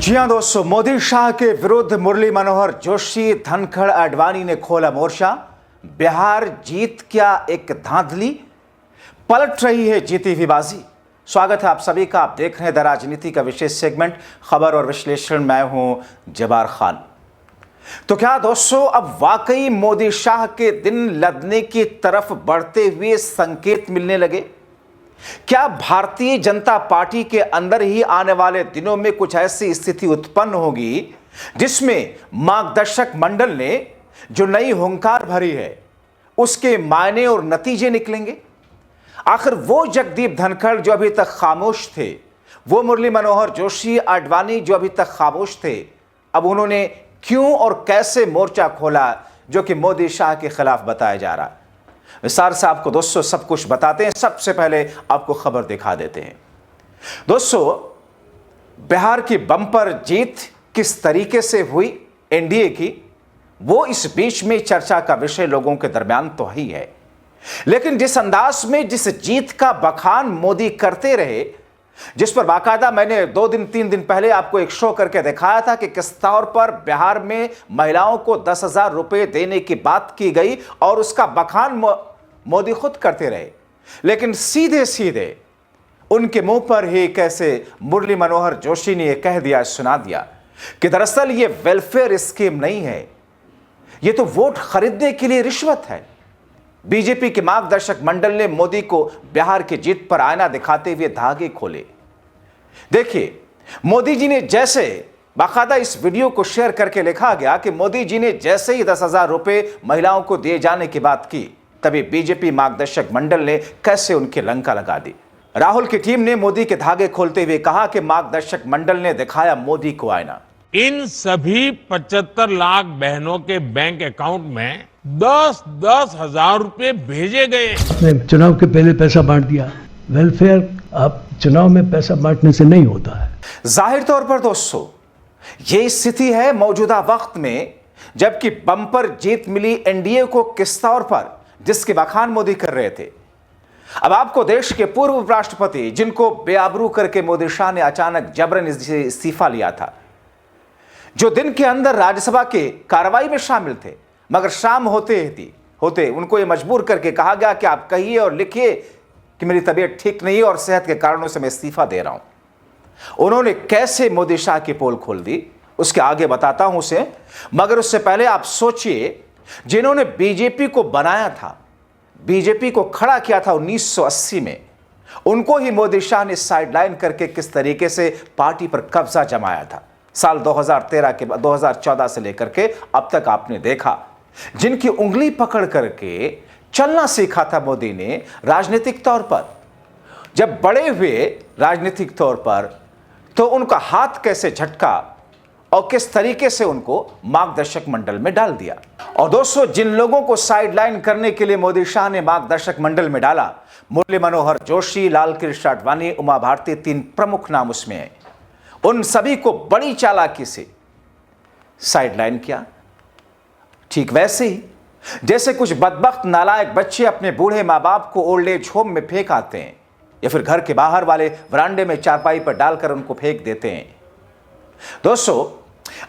जी हां दोस्तों, मोदी शाह के विरुद्ध मुरली मनोहर जोशी, धनखड़, आडवाणी ने खोला मोर्चा। बिहार जीत क्या एक धांधली, पलट रही है जीती हुई बाजी। स्वागत है आप सभी का। आप देख रहे हैं द राजनीति का विशेष सेगमेंट खबर और विश्लेषण। मैं हूं जबार खान। तो क्या दोस्तों, अब वाकई मोदी शाह के दिन लदने की तरफ बढ़ते हुए संकेत मिलने लगे? क्या भारतीय जनता पार्टी के अंदर ही आने वाले दिनों में कुछ ऐसी स्थिति उत्पन्न होगी जिसमें मार्गदर्शक मंडल ने जो नई हुंकार भरी है उसके मायने और नतीजे निकलेंगे? आखिर वो जगदीप धनखड़ जो अभी तक खामोश थे, वो मुरली मनोहर जोशी, आडवाणी जो अभी तक खामोश थे, अब उन्होंने क्यों और कैसे मोर्चा खोला जो कि मोदी शाह के खिलाफ बताया जा रहा है? विस्तार से आपको दोस्तों सब कुछ बताते हैं। सबसे पहले आपको खबर दिखा देते हैं। दोस्तों, बिहार की बम्पर जीत किस तरीके से हुई एनडीए की, वो इस बीच में चर्चा का विषय लोगों के दरमियान तो ही है। लेकिन जिस अंदाज में जिस जीत का बखान मोदी करते रहे, जिस पर बाकायदा मैंने 2-3 दिन पहले आपको एक शो करके दिखाया था कि किस तौर पर बिहार में महिलाओं को 10,000 रुपए देने की बात की गई और उसका बखान मोदी खुद करते रहे, लेकिन सीधे सीधे उनके मुंह पर ही कैसे मुरली मनोहर जोशी ने यह कह दिया, सुना दिया कि दरअसल ये वेलफेयर स्कीम नहीं है, ये तो वोट खरीदने के लिए रिश्वत है। बीजेपी के मार्गदर्शक मंडल ने मोदी को बिहार की जीत पर आईना दिखाते हुए धागे खोले। देखिए, मोदी जी ने जैसे बाकायदा इस वीडियो को शेयर करके लिखा गया कि मोदी जी ने जैसे ही 10,000 रुपए महिलाओं को दिए जाने की बात की, तभी बीजेपी मार्गदर्शक मंडल ने कैसे उनकी लंका लगा दी। राहुल की टीम ने मोदी के धागे खोलते हुए कहा कि मार्गदर्शक मंडल ने दिखाया मोदी को आईना। इन सभी 75 लाख बहनों के बैंक अकाउंट में 10-10 हजार रुपए भेजे गए। आपने चुनाव के पहले पैसा बांट दिया। वेलफेयर आप चुनाव में पैसा बांटने से नहीं होता है। जाहिर तौर पर दोस्तों, ये स्थिति है मौजूदा वक्त में, जबकि बम्पर जीत मिली एनडीए को किस तौर पर, जिसके बखान मोदी कर रहे थे। अब आपको देश के पूर्व उपराष्ट्रपति, जिनको बेआबरू करके मोदी शाह ने अचानक जबरन इस्तीफा लिया था, जो दिन के अंदर राज्यसभा के कार्रवाई में शामिल थे, मगर शाम होते उनको ये मजबूर करके कहा गया कि आप कहिए और लिखिए कि मेरी तबीयत ठीक नहीं है और सेहत के कारणों से मैं इस्तीफा दे रहा हूं। उन्होंने कैसे मोदी शाह की पोल खोल दी, उसके आगे बताता हूं उसे, मगर उससे पहले आप सोचिए, जिन्होंने बीजेपी को बनाया था, बीजेपी को खड़ा किया था 1980 में, उनको ही मोदी शाह ने साइडलाइन करके किस तरीके से पार्टी पर कब्जा जमाया था। साल 2013 के बाद 2014 से लेकर के अब तक आपने देखा, जिनकी उंगली पकड़ करके चलना सीखा था मोदी ने राजनीतिक तौर पर, जब बड़े हुए राजनीतिक तौर पर, तो उनका हाथ कैसे झटका और किस तरीके से उनको मार्गदर्शक मंडल में डाल दिया। और दोस्तों, जिन लोगों को साइडलाइन करने के लिए मोदी शाह ने मार्गदर्शक मंडल में डाला, मुरली मनोहर जोशी, लाल कृष्ण आडवाणी, उमा भारती, 3 प्रमुख नाम उसमें हैं। उन सभी को बड़ी चालाकी से साइडलाइन किया। ठीक वैसे ही जैसे कुछ बदबख्त नालायक बच्चे अपने बूढ़े मां बाप को ओल्ड एज होम में फेंक आते हैं या फिर घर के बाहर वाले वरांडे में चारपाई पर डालकर उनको फेंक देते हैं। दोस्तों,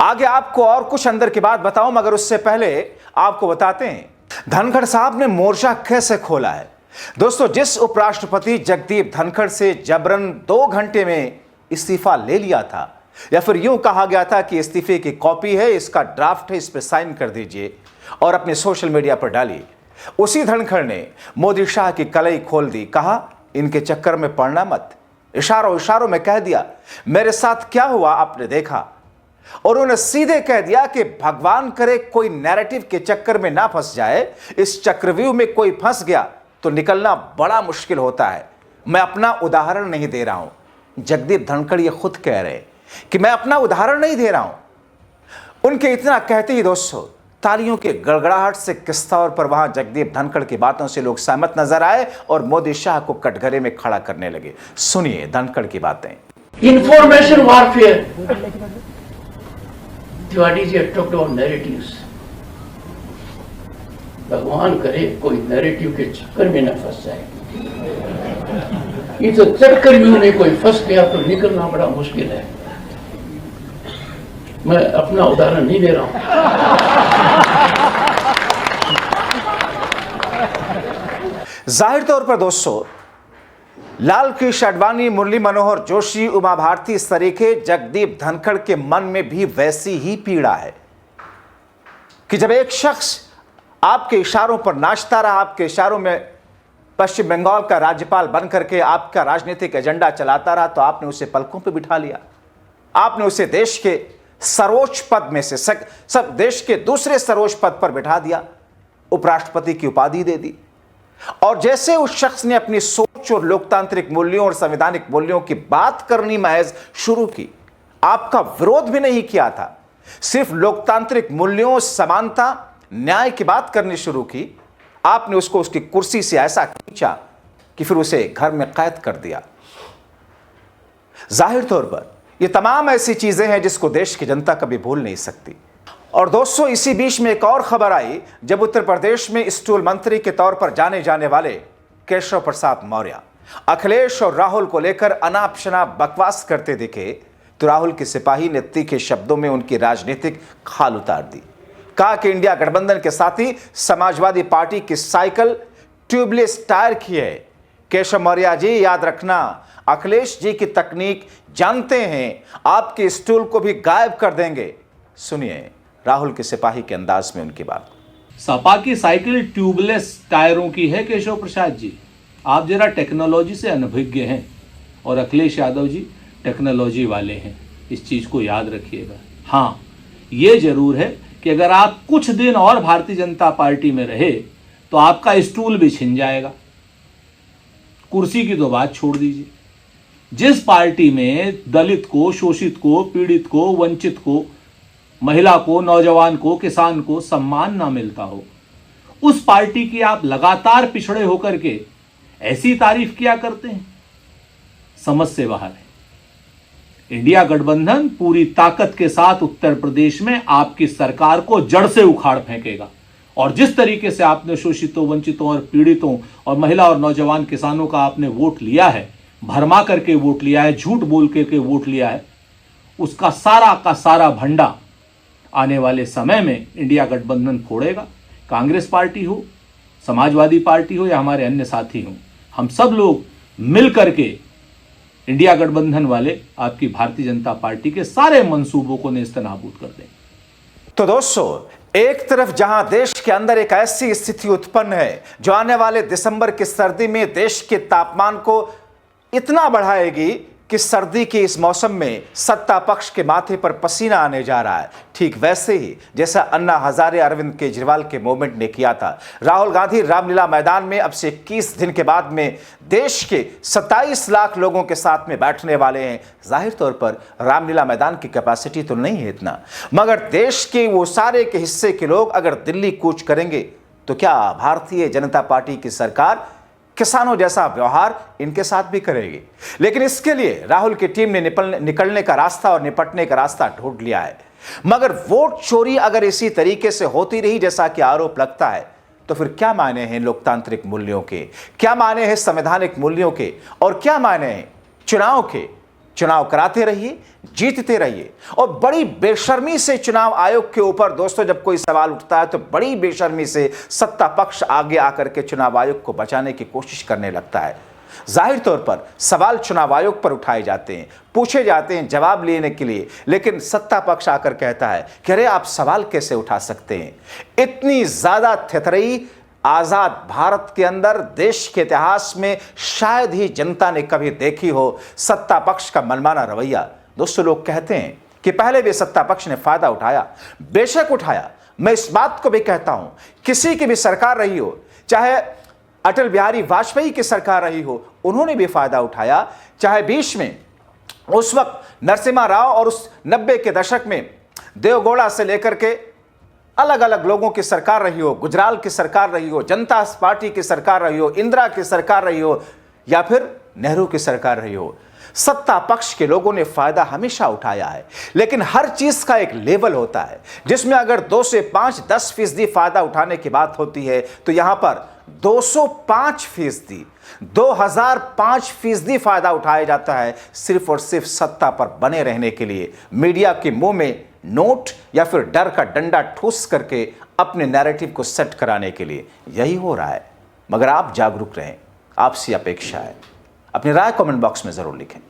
आगे आपको और कुछ अंदर की बात बताऊं, मगर उससे पहले आपको बताते हैं धनखड़ साहब ने मोर्चा कैसे खोला है। दोस्तों, जिस उपराष्ट्रपति जगदीप धनखड़ से जबरन 2 घंटे में इस्तीफा ले लिया था, या फिर यूं कहा गया था कि इस्तीफे की कॉपी है, इसका ड्राफ्ट है, इस पर साइन कर दीजिए और अपने सोशल मीडिया पर डालिए, उसी धनखड़ ने मोदी शाह की कलई खोल दी। कहा, इनके चक्कर में पड़ना मत। इशारों में कह दिया, मेरे साथ क्या हुआ आपने देखा। और उन्होंने सीधे कह दिया कि भगवान करे कोई नैरेटिव के चक्कर में ना फंस जाए। इस चक्रव्यूह में कोई फंस गया तो निकलना बड़ा मुश्किल होता है। मैं अपना उदाहरण नहीं दे रहा हूं। जगदीप धनखड़ ये खुद कह रहे कि मैं अपना उदाहरण नहीं दे रहा हूं। उनके इतना कहते ही दोस्तों, तालियों के गड़गड़ाहट से किस तौर पर वहां जगदीप धनखड़ की बातों से लोग सहमत नजर आए और मोदी शाह को कटघरे में खड़ा करने लगे। सुनिए धनखड़ की बातें। Information warfare, Tiwari ji talked about narratives. भगवान करे कोई नैरेटिव के चक्कर में न फंस जाए। ये तो चक्कर में कोई फंस गया तो निकलना बड़ा मुश्किल है। मैं अपना उदाहरण नहीं दे रहा हूं। जाहिर तौर पर दोस्तों, लाल कृष्ण आडवाणी, मुरली मनोहर जोशी, उमा भारती सरीखे, जगदीप धनखड़ के मन में भी वैसी ही पीड़ा है कि जब एक शख्स आपके इशारों पर नाचता रहा, आपके इशारों में पश्चिम बंगाल का राज्यपाल बनकर के आपका राजनीतिक एजेंडा चलाता रहा, तो आपने उसे पलकों पर बिठा लिया। आपने उसे देश के सर्वोच्च पद में से सब देश के दूसरे सर्वोच्च पद पर बिठा दिया, उपराष्ट्रपति की उपाधि दे दी। और जैसे उस शख्स ने अपनी सोच और लोकतांत्रिक मूल्यों और संवैधानिक मूल्यों की बात करनी महज शुरू की, आपका विरोध भी नहीं किया था, सिर्फ लोकतांत्रिक मूल्यों, समानता, न्याय की बात करनी शुरू की, आपने उसको उसकी कुर्सी से ऐसा खींचा कि फिर उसे घर में कैद कर दिया। जाहिर तौर पर ये तमाम ऐसी चीजें हैं जिसको देश की जनता कभी भूल नहीं सकती। और दोस्तों, इसी बीच में एक और खबर आई, जब उत्तर प्रदेश में स्टूल मंत्री के तौर पर जाने जाने वाले केशव प्रसाद मौर्य अखिलेश और राहुल को लेकर अनाप शनाप बकवास करते दिखे, तो राहुल के सिपाही ने तीखे शब्दों में उनकी राजनीतिक खाल उतार दी। कहा कि इंडिया गठबंधन के साथ ही समाजवादी पार्टी की साइकिल ट्यूबलेस टायर की है। केशव मौर्य जी, याद रखना, अखिलेश जी की तकनीक जानते हैं, आपके स्टूल को भी गायब कर देंगे। सुनिए राहुल के सिपाही के अंदाज में उनकी बात। सपा की साइकिल ट्यूबलेस टायरों की है केशव प्रसाद जी, आप जरा टेक्नोलॉजी से अनभिज्ञ हैं और अखिलेश यादव जी टेक्नोलॉजी वाले हैं, इस चीज को याद रखिएगा। हाँ, ये जरूर है कि अगर आप कुछ दिन और भारतीय जनता पार्टी में रहे तो आपका स्टूल भी छिन जाएगा। कुर्सी की तो बात छोड़ दीजिए, जिस पार्टी में दलित को, शोषित को, पीड़ित को, वंचित को, महिला को, नौजवान को, किसान को सम्मान ना मिलता हो, उस पार्टी की आप लगातार पिछड़े होकर के ऐसी तारीफ किया करते हैं, समझ से बाहर है। इंडिया गठबंधन पूरी ताकत के साथ उत्तर प्रदेश में आपकी सरकार को जड़ से उखाड़ फेंकेगा। और जिस तरीके से आपने शोषितों, वंचितों और पीड़ितों और महिला और नौजवान किसानों का आपने वोट लिया है, भरमा करके वोट लिया है, झूठ बोल के वोट लिया है, उसका सारा का सारा भंडा आने वाले समय में इंडिया गठबंधन फोड़ेगा। कांग्रेस पार्टी हो, समाजवादी पार्टी हो या हमारे अन्य साथी हो, हम सब लोग मिल करके इंडिया गठबंधन वाले आपकी भारतीय जनता पार्टी के सारे मंसूबों को नेस्तनाबूद कर देंगे। तो दोस्तों, एक तरफ जहां देश के अंदर एक ऐसी स्थिति उत्पन्न है जो आने वाले दिसंबर की सर्दी में देश के तापमान को इतना बढ़ाएगी कि सर्दी के इस मौसम में सत्ता पक्ष के माथे पर पसीना आने जा रहा है, ठीक वैसे ही जैसा अन्ना हजारे अरविंद केजरीवाल के मूवमेंट ने किया था। राहुल गांधी रामलीला मैदान में अब से 21 दिन के बाद में देश के 27 लाख लोगों के साथ में बैठने वाले हैं। जाहिर तौर पर रामलीला मैदान की कैपेसिटी तो नहीं है इतना, मगर देश के वो सारे के हिस्से के लोग अगर दिल्ली कूच करेंगे तो क्या भारतीय जनता पार्टी की सरकार किसानों जैसा व्यवहार इनके साथ भी करेगी? लेकिन इसके लिए राहुल की टीम ने निकलने का रास्ता और निपटने का रास्ता ढूंढ लिया है। मगर वोट चोरी अगर इसी तरीके से होती रही जैसा कि आरोप लगता है, तो फिर क्या मायने हैं लोकतांत्रिक मूल्यों के, क्या मायने हैं संवैधानिक मूल्यों के, और क्या मायने हैं चुनाव के? चुनाव कराते रहिए, जीतते रहिए। और बड़ी बेशर्मी से चुनाव आयोग के ऊपर दोस्तों जब कोई सवाल उठता है तो बड़ी बेशर्मी से सत्ता पक्ष आगे आकर के चुनाव आयोग को बचाने की कोशिश करने लगता है। जाहिर तौर पर सवाल चुनाव आयोग पर उठाए जाते हैं, पूछे जाते हैं जवाब लेने के लिए, लेकिन सत्ता पक्ष आकर कहता है कि अरे आप सवाल कैसे उठा सकते हैं? इतनी ज्यादा थेथरई आजाद भारत के अंदर देश के इतिहास में शायद ही जनता ने कभी देखी हो। सत्ता पक्ष का मनमाना रवैया। दोस्तों, लोग कहते हैं कि पहले भी सत्ता पक्ष ने फायदा उठाया, बेशक उठाया। मैं इस बात को भी कहता हूं, किसी की भी सरकार रही हो, चाहे अटल बिहारी वाजपेयी की सरकार रही हो, उन्होंने भी फायदा उठाया। चाहे बीच में उस वक्त नरसिम्हा राव और उस 90 के दशक में देवगौड़ा से लेकर के अलग अलग लोगों की सरकार रही हो, गुजराल की सरकार रही हो, जनता पार्टी की सरकार रही हो, इंदिरा की सरकार रही हो या फिर नेहरू की सरकार रही हो, सत्ता पक्ष के लोगों ने फायदा हमेशा उठाया है। लेकिन हर चीज का एक लेवल होता है, जिसमें अगर 2 से 5-10% फायदा उठाने की बात होती है तो यहां पर 205%, 2005% फायदा उठाया जाता है, सिर्फ और सिर्फ सत्ता पर बने रहने के लिए, मीडिया के मुंह में नोट या फिर डर का डंडा ठोस करके अपने नैरेटिव को सेट कराने के लिए यही हो रहा है। मगर आप जागरूक रहें, आपसे अपेक्षा है। अपनी राय कमेंट बॉक्स में जरूर लिखें।